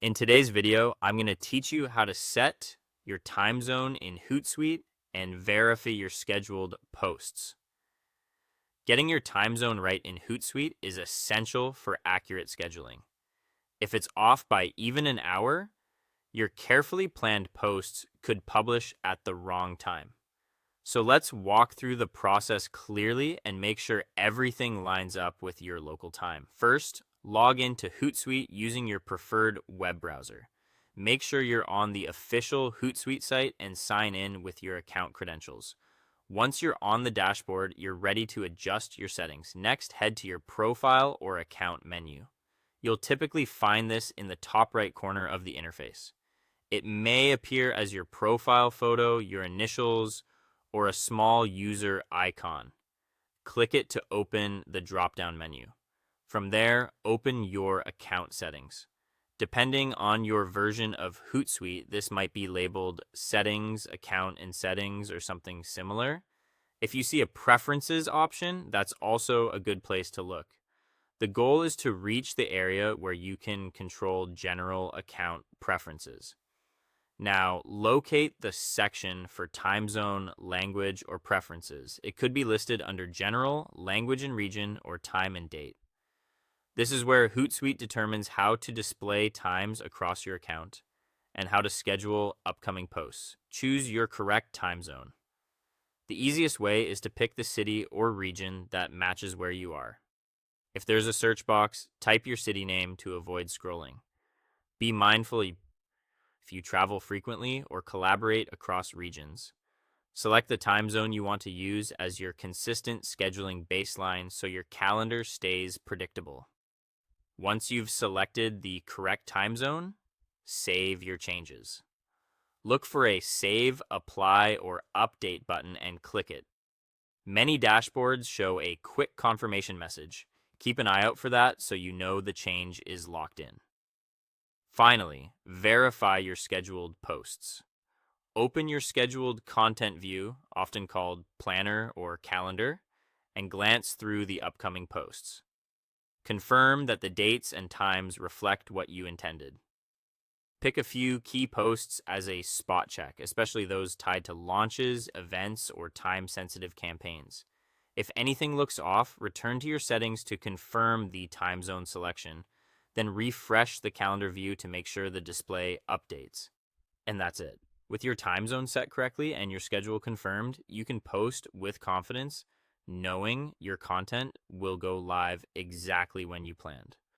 In today's video, I'm going to teach you how to set your time zone in Hootsuite and verify your scheduled posts. Getting your time zone right in Hootsuite is essential for accurate scheduling. If it's off by even an hour, your carefully planned posts could publish at the wrong time. So let's walk through the process clearly and make sure everything lines up with your local time. First, log into Hootsuite using your preferred web browser. Make sure you're on the official Hootsuite site and sign in with your account credentials. Once you're on the dashboard, you're ready to adjust your settings. Next, head to your profile or account menu. You'll typically find this in the top right corner of the interface. It may appear as your profile photo, your initials, or a small user icon. Click it to open the drop-down menu. From there, open your account settings. Depending on your version of Hootsuite, this might be labeled Settings, Account and Settings, or something similar. If you see a Preferences option, that's also a good place to look. The goal is to reach the area where you can control general account preferences. Now, locate the section for time zone, language, or preferences. It could be listed under General, Language and Region, or Time and Date. This is where Hootsuite determines how to display times across your account and how to schedule upcoming posts. Choose your correct time zone. The easiest way is to pick the city or region that matches where you are. If there's a search box, type your city name to avoid scrolling. Be mindful if you travel frequently or collaborate across regions. Select the time zone you want to use as your consistent scheduling baseline so your calendar stays predictable. Once you've selected the correct time zone, save your changes. Look for a Save, Apply, or Update button and click it. Many dashboards show a quick confirmation message. Keep an eye out for that so you know the change is locked in. Finally, verify your scheduled posts. Open your scheduled content view, often called Planner or Calendar, and glance through the upcoming posts. Confirm that the dates and times reflect what you intended. Pick a few key posts as a spot check, especially those tied to launches, events, or time-sensitive campaigns. If anything looks off, return to your settings to confirm the time zone selection, then refresh the calendar view to make sure the display updates. And that's it. With your time zone set correctly and your schedule confirmed, you can post with confidence, knowing your content will go live exactly when you planned.